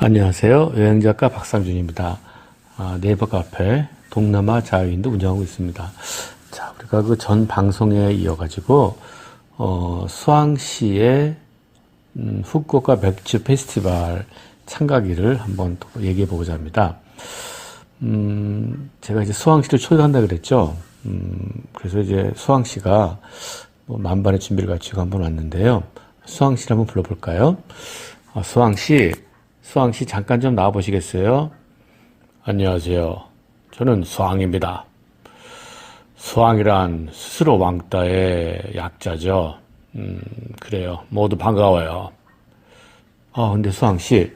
안녕하세요. 여행작가 박상준입니다. 네이버 카페 동남아 자유인도 운영하고 있습니다. 자, 우리가 그 전 방송에 이어가지고 수왕시의 후쿠오카 맥주 페스티벌 참가기를 한번 또 얘기해 보고자 합니다. 제가 이제 수왕시를 초대한다 그랬죠. 그래서 이제 수왕시가 뭐 만반의 준비를 갖추고 한번 왔는데요. 수왕시를 한번 불러볼까요? 수왕시 잠깐 좀 나와 보시겠어요? 안녕하세요. 저는 수왕입니다. 수왕이란 스스로 왕따의 약자죠. 그래요. 모두 반가워요. 근데 수왕씨,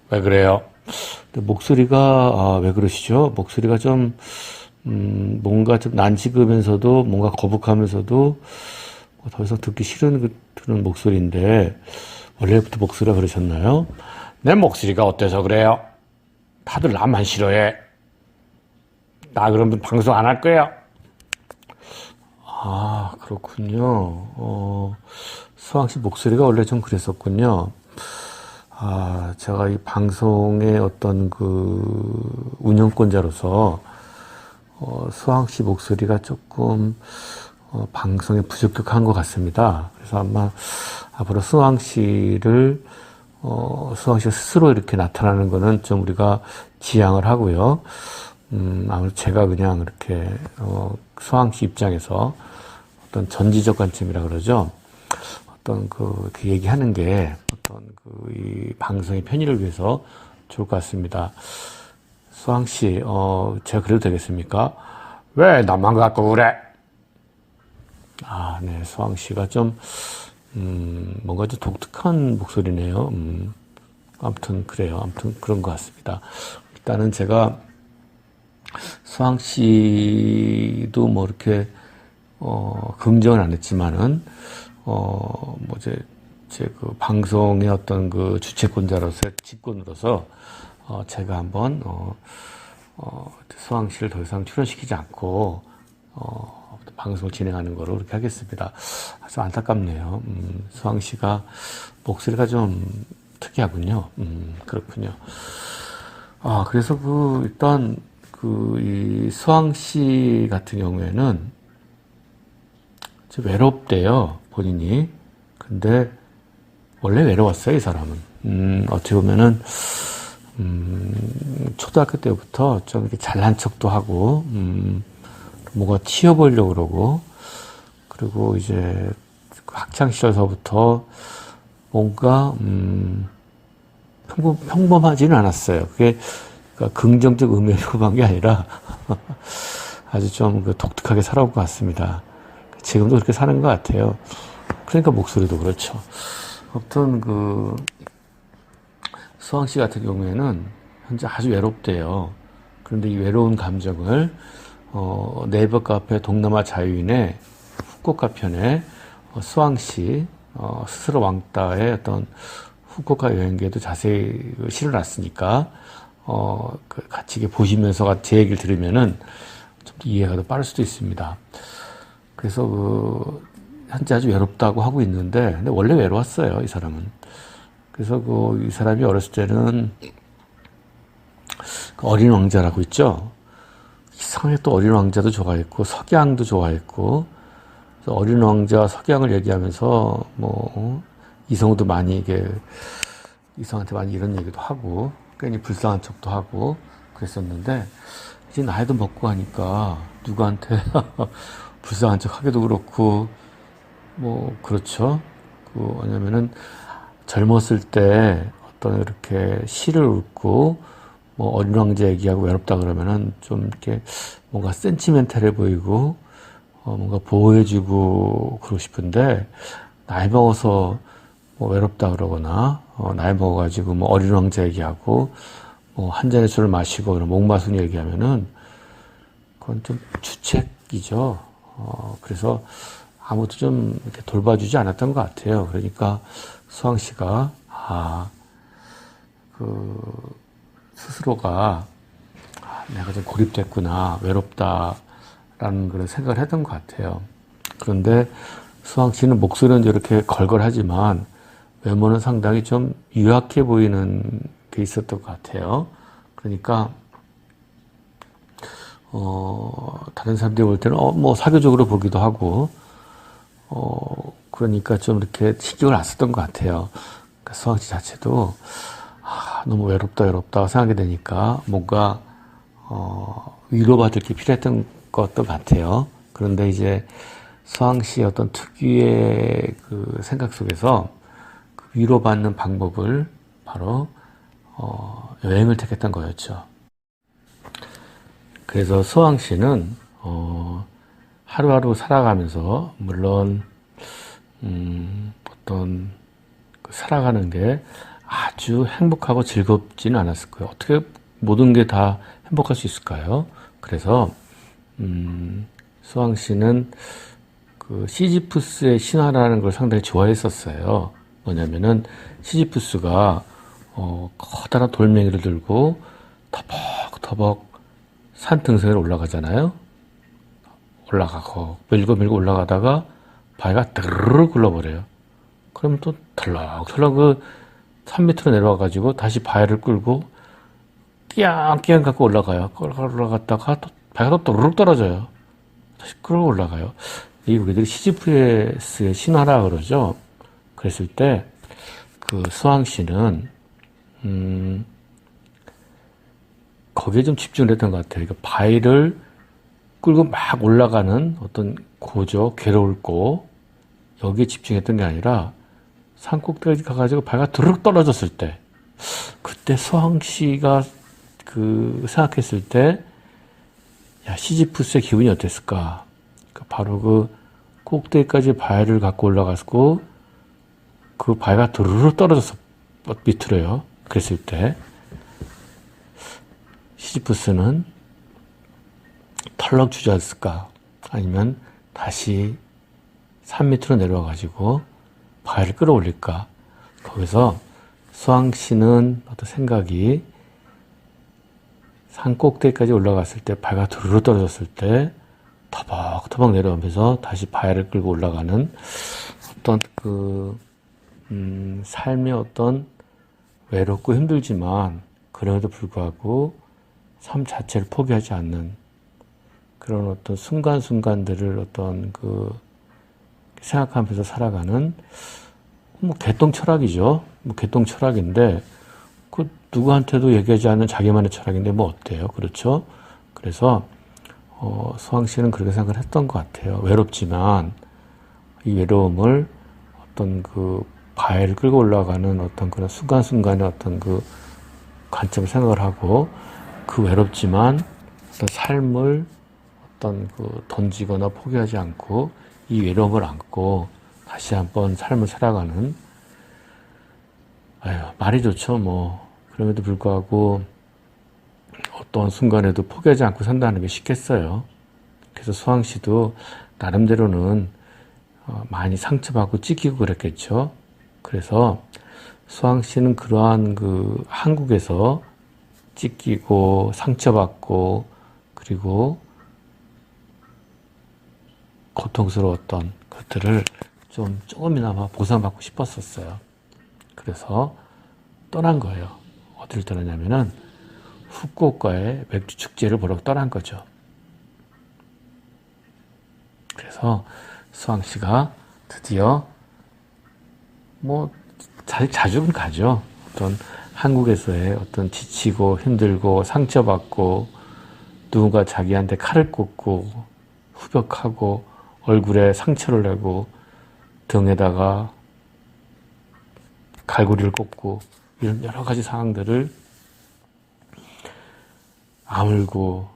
왜 그래요? 목소리가, 왜 그러시죠? 목소리가 좀, 뭔가 좀 난지으면서도, 뭔가 거북하면서도, 더 이상 듣기 싫은 그런 목소리인데, 원래부터 목소리가 그러셨나요? 내 목소리가 어때서 그래요? 다들 나만 싫어해. 나 그러면 방송 안 할 거야. 그렇군요. 수왕씨 목소리가 원래 좀 그랬었군요. 제가 이 방송의 어떤 그 운영권자로서 수왕씨 목소리가 조금 방송에 부적격한 것 같습니다. 그래서 아마 앞으로 수왕씨가 스스로 이렇게 나타나는 거는 좀 우리가 지양을 하고요. 아무래도 제가 그냥 이렇게, 수왕씨 입장에서 어떤 전지적 관점이라 그러죠. 어떤 그 얘기하는 게 어떤 이 방송의 편의를 위해서 좋을 것 같습니다. 수왕씨, 제가 그래도 되겠습니까? 왜 나만 갖고 그래? 네, 수왕씨가 좀, 뭔가 좀 독특한 목소리네요. 아무튼 그래요. 아무튼 그런 것 같습니다. 일단은 제가 수왕씨도 뭐 이렇게 긍정은 안 했지만은 제 그 방송의 어떤 그 주체권자로서 직권으로서 제가 한번 수왕씨를 더 이상 출연시키지 않고 방송을 진행하는 거로 그렇게 하겠습니다. 아주 안타깝네요. 수왕씨가 목소리가 좀 특이하군요. 그렇군요. 그래서 일단 이 수왕씨 같은 경우에는 좀 외롭대요, 본인이. 근데 원래 외로웠어요, 이 사람은. 어떻게 보면은 초등학교 때부터 좀 이렇게 잘난 척도 하고 뭐가 튀어보려고 그러고, 그리고 이제 학창 시절서부터 뭔가 평범하지는 않았어요. 그게 그러니까 긍정적 의미로 한 게 아니라 아주 좀 독특하게 살아온 것 같습니다. 지금도 그렇게 사는 것 같아요. 그러니까 목소리도 그렇죠. 아무튼 수왕씨 같은 경우에는 현재 아주 외롭대요. 그런데 이 외로운 감정을 네이버 카페 동남아 자유인의 후쿠오카 편에 수왕씨 스스로 왕따의 어떤 후쿠오카 여행기에도 자세히 실어놨으니까 같이 보시면서 제 얘기를 들으면은 좀 이해가 더 빠를 수도 있습니다. 그래서 현재 아주 외롭다고 하고 있는데, 근데 원래 외로웠어요, 이 사람은. 그래서 이 사람이 어렸을 때는 어린 왕자라고 있죠. 이상하게 또 어린 왕자도 좋아했고 석양도 좋아했고, 그래서 어린 왕자 석양을 얘기하면서 이성도 많이 이성한테 많이 이런 얘기도 하고 괜히 불쌍한 척도 하고 그랬었는데, 이제 나이도 먹고 하니까 누구한테 불쌍한 척 하기도 그렇고 그렇죠. 왜냐면은 젊었을 때 어떤 이렇게 시를 읽고 어린 왕자 얘기하고 외롭다 그러면은 좀 이렇게 뭔가 센티멘탈해 보이고 뭔가 보호해주고 그러고 싶은데, 나이 먹어서 외롭다 그러거나 나이 먹어가지고 어린 왕자 얘기하고 한 잔의 술을 마시고 그런 목마순 얘기하면은 그건 좀 주책이죠. 그래서 아무도 좀 이렇게 돌봐주지 않았던 것 같아요. 그러니까 수왕씨가 스스로가 내가 좀 고립됐구나, 외롭다라는 그런 생각을 했던 것 같아요. 그런데 수왕씨는 목소리는 이렇게 걸걸하지만 외모는 상당히 좀 유약해 보이는 게 있었던 것 같아요. 그러니까 다른 사람들이 볼 때는 뭐 사교적으로 보기도 하고 그러니까 좀 이렇게 신경을 안 썼던 것 같아요. 그러니까 수왕씨 자체도 너무 외롭다 생각이 되니까 뭔가 위로받을 게 필요했던 것도 같아요. 그런데 이제 수왕씨의 어떤 특유의 그 생각 속에서 그 위로받는 방법을 바로 여행을 택했던 거였죠. 그래서 수왕씨는 하루하루 살아가면서 물론 어떤 살아가는 게 아주 행복하고 즐겁지는 않았을 거예요. 어떻게 모든 게 다 행복할 수 있을까요? 그래서 수왕씨는 그 시지푸스의 신화라는 걸 상당히 좋아했었어요. 뭐냐면은 시지푸스가 커다란 돌멩이를 들고 터벅터벅 산 등성이를 올라가잖아요. 올라가고 밀고 올라가다가 바위가 드르르 굴러버려요. 그럼 또 덜렁덜렁 그 산 밑으로 내려와가지고 다시 바위를 끌고 끼양끼양 갖고 올라가요. 올라갔다가 또 바위가 또 또르륵 떨어져요. 다시 끌고 올라가요. 이 우리들이 시지프스의 신화라 그러죠. 그랬을 때 그 수왕씨는 거기에 좀 집중을 했던 것 같아요. 그러니까 바위를 끌고 막 올라가는 어떤 고조, 괴로울고 여기에 집중했던 게 아니라 산 꼭대기 가가지고 바위가 드르륵 떨어졌을 때 그때 수왕씨가 그 생각했을 때 야, 시지푸스의 기분이 어땠을까? 그러니까 바로 그 꼭대기까지 바위를 갖고 올라갔고 그 바위가 드르륵 떨어져서 밑으로요. 그랬을 때 시지푸스는 털럭 주저앉을까? 아니면 다시 산 밑으로 내려와가지고 바위를 끌어올릴까? 거기서 수왕씨는 어떤 생각이 산 꼭대기까지 올라갔을 때 바위가 두루루 떨어졌을 때 터벅터벅 내려오면서 다시 바위를 끌고 올라가는 어떤 삶의 어떤 외롭고 힘들지만 그럼에도 불구하고 삶 자체를 포기하지 않는 그런 어떤 순간순간들을 어떤 생각하면서 살아가는 뭐 개똥 철학이죠. 뭐 개똥 철학인데 그 누구한테도 얘기하지 않는 자기만의 철학인데 뭐 어때요? 그렇죠? 그래서 수왕씨는 그렇게 생각을 했던 것 같아요. 외롭지만 이 외로움을 어떤 그 바위를 끌고 올라가는 어떤 그런 순간순간의 어떤 그 관점을 생각을 하고 그 외롭지만 어떤 삶을 어떤 그 던지거나 포기하지 않고 이 외로움을 안고 다시 한번 삶을 살아가는 말이 좋죠. 뭐 그럼에도 불구하고 어떤 순간에도 포기하지 않고 산다는 게 쉽겠어요. 그래서 수왕씨도 나름대로는 많이 상처받고 찢기고 그랬겠죠. 그래서 수왕씨는 그러한 그 한국에서 찢기고 상처받고 그리고 고통스러웠던 것들을 좀 조금이나마 보상받고 싶었었어요. 그래서 떠난 거예요. 어디를 떠나냐면은 후쿠오카의 맥주 축제를 보러 떠난 거죠. 그래서 수왕씨가 드디어 뭐 자주는 가죠. 어떤 한국에서의 어떤 지치고 힘들고 상처받고 누군가 자기한테 칼을 꽂고 후벽하고 얼굴에 상처를 내고 등에다가 갈고리를 꽂고 이런 여러 가지 상황들을 아물고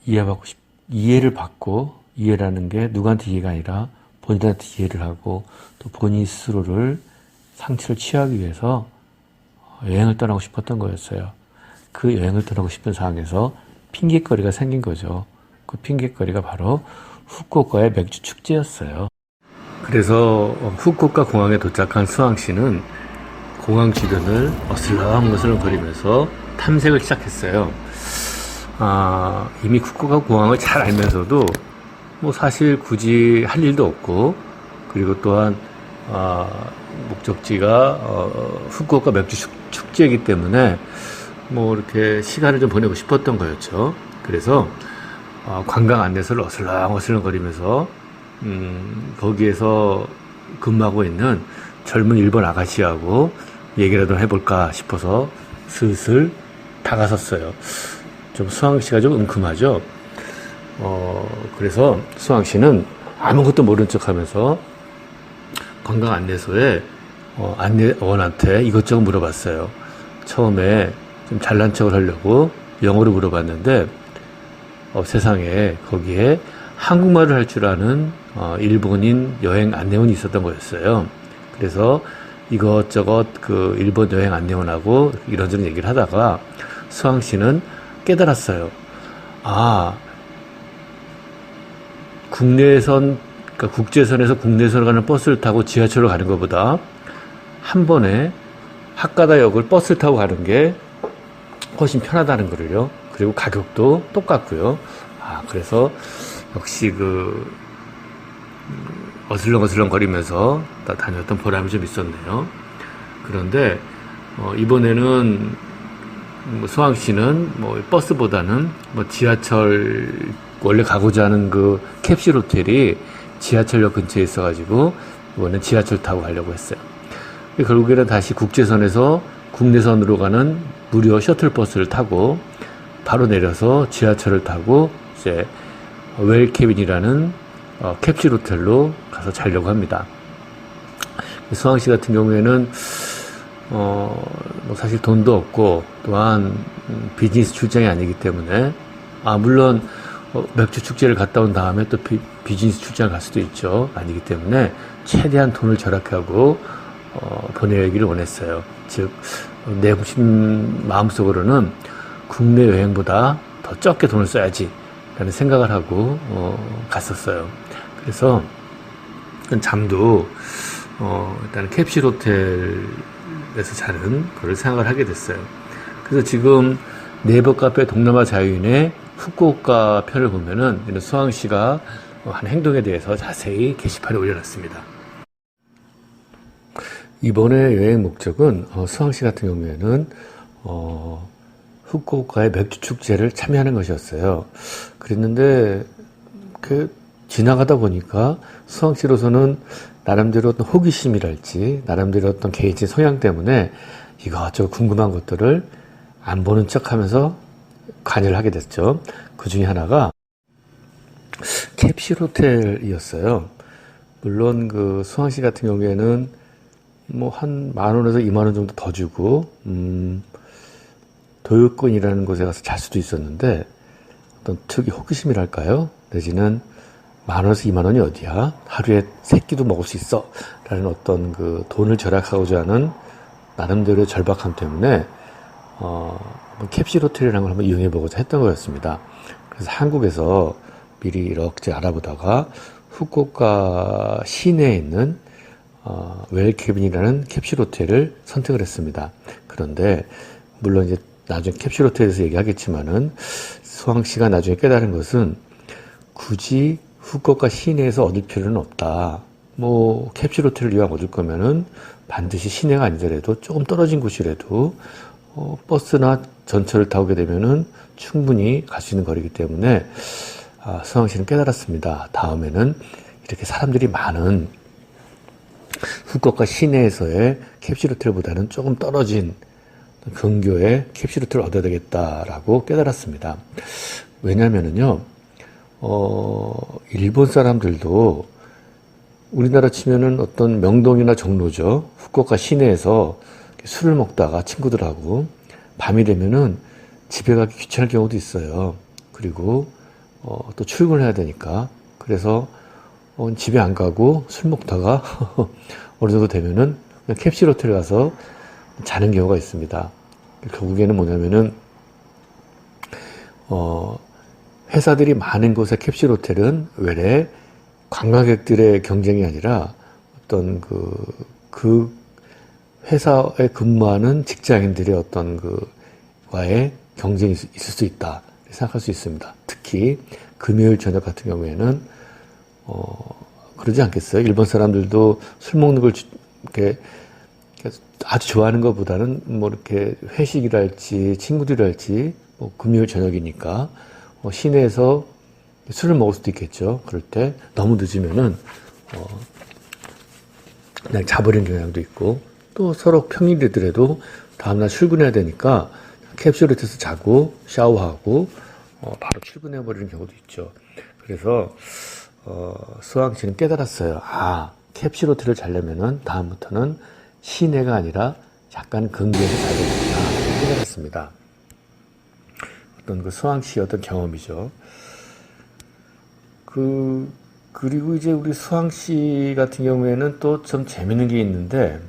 이해를 받고 이해라는 게 누구한테 이해가 아니라 본인한테 이해를 하고 또 본인 스스로를 상처를 취하기 위해서 여행을 떠나고 싶었던 거였어요. 그 여행을 떠나고 싶은 상황에서 핑계거리가 생긴 거죠. 그 핑계거리가 바로 후쿠오카의 맥주 축제였어요. 그래서 후쿠오카 공항에 도착한 수왕씨는 공항 주변을 어슬렁어슬렁 거리면서 탐색을 시작했어요. 이미 후쿠오카 공항을 잘 알면서도 뭐 사실 굳이 할 일도 없고 그리고 또한 목적지가 후쿠오카 맥주 축제이기 때문에 뭐 이렇게 시간을 좀 보내고 싶었던 거였죠. 그래서 관광 안내소를 어슬렁어슬렁 거리면서 거기에서 근무하고 있는 젊은 일본 아가씨하고 얘기라도 해볼까 싶어서 슬슬 다가섰어요. 좀 수왕 씨가 좀 은큼하죠. 그래서 수왕 씨는 아무것도 모른 척 하면서 관광 안내소에 안내원한테 이것저것 물어봤어요. 처음에 좀 잘난 척을 하려고 영어로 물어봤는데 세상에 거기에 한국말을 할 줄 아는 일본인 여행 안내원이 있었던 거였어요. 그래서 이것저것 그 일본 여행 안내원하고 이런저런 얘기를 하다가 수왕 씨는 깨달았어요. 아, 국내선, 그러니까 국제선에서 국내선으로 가는 버스를 타고 지하철로 가는 것보다 한 번에 학가다역을 버스를 타고 가는 게 훨씬 편하다는 거를요. 그리고 가격도 똑같고요. 그래서 역시 어슬렁어슬렁 거리면서 다녔던 보람이 좀 있었네요. 그런데 이번에는 수왕 씨는 버스보다는 지하철 원래 가고자 하는 그 캡슐 호텔이 지하철역 근처에 있어가지고 이번엔 지하철 타고 가려고 했어요. 결국에는 다시 국제선에서 국내선으로 가는 무료 셔틀버스를 타고 바로 내려서 지하철을 타고 이제 웰케빈이라는 캡슐 호텔로 가서 자려고 합니다. 수왕 씨 같은 경우에는 사실 돈도 없고 또한 비즈니스 출장이 아니기 때문에 물론 맥주 축제를 갔다 온 다음에 또 비즈니스 출장을 갈 수도 있죠. 아니기 때문에 최대한 돈을 절약하고 보내기를 원했어요. 즉 내 마음속으로는 국내 여행보다 더 적게 돈을 써야지 라는 생각을 하고 갔었어요. 그래서 잠도 일단 캡슐 호텔에서 자는 그걸 생각을 하게 됐어요. 그래서 지금 네이버 카페 동남아 자유인의 후쿠오카 편을 보면은 이런 수왕 씨가 한 행동에 대해서 자세히 게시판에 올려놨습니다. 이번에 여행 목적은 수왕 씨 같은 경우에는 후쿠오카의 맥주 축제를 참여하는 것이었어요. 그랬는데 지나가다 보니까 수왕 씨로서는 나름대로 어떤 호기심이랄지 나름대로 어떤 개인적인 성향 때문에 이것저것 궁금한 것들을 안 보는 척하면서 관여를 하게 됐죠. 그 중에 하나가 캡슐 호텔이었어요. 물론 그 수왕 씨 같은 경우에는 한 10,000원에서 20,000원 정도 더 주고 도요권이라는 곳에 가서 잘 수도 있었는데 어떤 특이 호기심이랄까요? 내지는 10,000원에서 20,000원이 어디야? 하루에 3끼도 먹을 수 있어 라는 어떤 그 돈을 절약하고자 하는 나름대로의 절박함 때문에 캡슐 호텔이라는 걸 한번 이용해보고자 했던 거였습니다. 그래서 한국에서 미리 이렇게 알아보다가 후쿠오카 시내에 있는 웰케빈이라는 캡슐 호텔을 선택을 했습니다. 그런데 물론 이제 나중에 캡슐 호텔에서 얘기하겠지만은 수왕 씨가 나중에 깨달은 것은 굳이 후쿠오카 시내에서 얻을 필요는 없다. 캡슐 호텔을 이왕 얻을 거면은 반드시 시내가 아니더라도 조금 떨어진 곳이라도 버스나 전철을 타고 오게 되면은 충분히 갈 수 있는 거리이기 때문에 수왕 씨는 깨달았습니다. 다음에는 이렇게 사람들이 많은 후쿠오카 시내에서의 캡슐 호텔보다는 조금 떨어진 근교의 캡슐 호텔을 얻어야 되겠다라고 깨달았습니다. 왜냐면은요, 일본 사람들도 우리나라 치면은 어떤 명동이나 종로죠. 후쿠오카 시내에서 술을 먹다가 친구들하고 밤이 되면은 집에 가기 귀찮을 경우도 있어요. 그리고 또 출근을 해야 되니까. 그래서 집에 안 가고 술 먹다가 어느 정도 되면은 그냥 캡슐 호텔 가서 자는 경우가 있습니다. 결국에는 뭐냐면은 회사들이 많은 곳의 캡슐 호텔은 외래 관광객들의 경쟁이 아니라 어떤 그 회사에 근무하는 직장인들의 어떤 와의 경쟁이 있을 수 있다 생각할 수 있습니다. 특히 금요일 저녁 같은 경우에는 그러지 않겠어요? 일본 사람들도 술 먹는 걸 이렇게 아주 좋아하는 것보다는 뭐 이렇게 회식이랄지 친구들이랄지 뭐 금요일 저녁이니까 시내에서 술을 먹을 수도 있겠죠. 그럴 때 너무 늦으면은 그냥 자버리는 경향도 있고, 또 서로 평일이더라도 다음날 출근해야 되니까 캡슐호텔에서 자고 샤워하고 바로 출근해 버리는 경우도 있죠. 그래서 수왕 씨는 깨달았어요. 아, 캡슐호텔을 자려면은 다음부터는 시내가 아니라 약간 근교에서 자야 되겠구나 깨달았습니다. 어떤 그 수왕 씨의 어떤 경험이죠. 그리고 이제 우리 수왕 씨 같은 경우에는 또 좀 재밌는 게 있는데,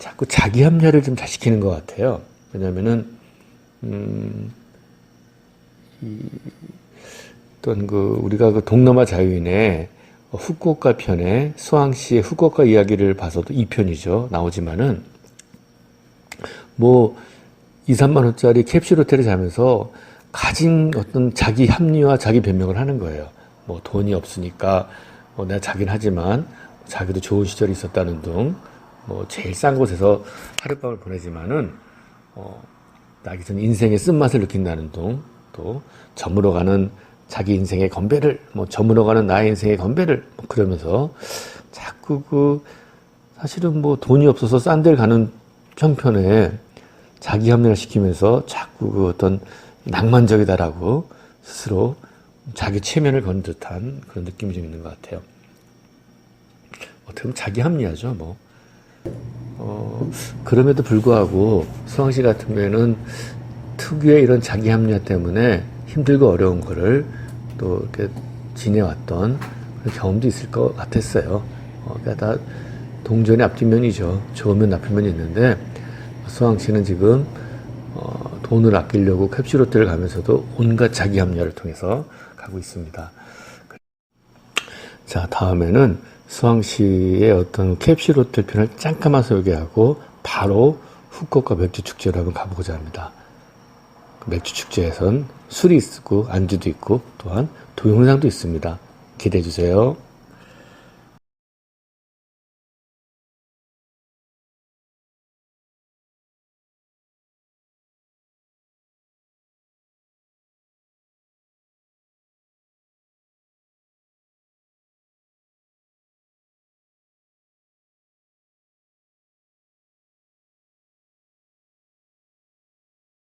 자꾸 자기 합리화를 좀 잘 시키는 것 같아요. 왜냐면은, 어떤 우리가 그 동남아 자유인의 후쿠오카 편에 수왕 씨의 후쿠오카 이야기를 봐서도 2편이죠. 나오지만은, 뭐, 2, 3만 원짜리 캡슐 호텔에 자면서 가진 어떤 자기 합리화, 자기 변명을 하는 거예요. 뭐 돈이 없으니까 내가 자긴 하지만 자기도 좋은 시절이 있었다는 둥, 뭐 제일 싼 곳에서 하룻밤을 보내지만은 나기선 인생의 쓴맛을 느낀다는 둥, 또 저물어가는 자기 인생의 건배를, 뭐 저물어가는 나의 인생의 건배를, 뭐 그러면서 자꾸 사실은 뭐 돈이 없어서 싼 데를 가는 형편에 자기 합리화 시키면서 자꾸 어떤 낭만적이다라고 스스로 자기 체면을 건 듯한 그런 느낌이 좀 있는 것 같아요. 어떻게 보면 자기 합리화죠, 뭐. 그럼에도 불구하고 수왕 씨 같은 경우에는 특유의 이런 자기 합리화 때문에 힘들고 어려운 거를 또 이렇게 지내왔던 그런 경험도 있을 것 같았어요. 그러니까 다 동전의 앞뒷면이죠. 좋은 면 나쁜 면이 있는데, 수왕 씨는 지금 돈을 아끼려고 캡슐 호텔을 가면서도 온갖 자기 합리화를 통해서 가고 있습니다. 자, 다음에는 수왕 씨의 어떤 캡슐 호텔 편을 잠깐만 소개하고 바로 후쿠오카 맥주 축제로 한번 가보고자 합니다. 맥주 축제에선 술이 있고 안주도 있고 또한 동영상도 있습니다. 기대해 주세요.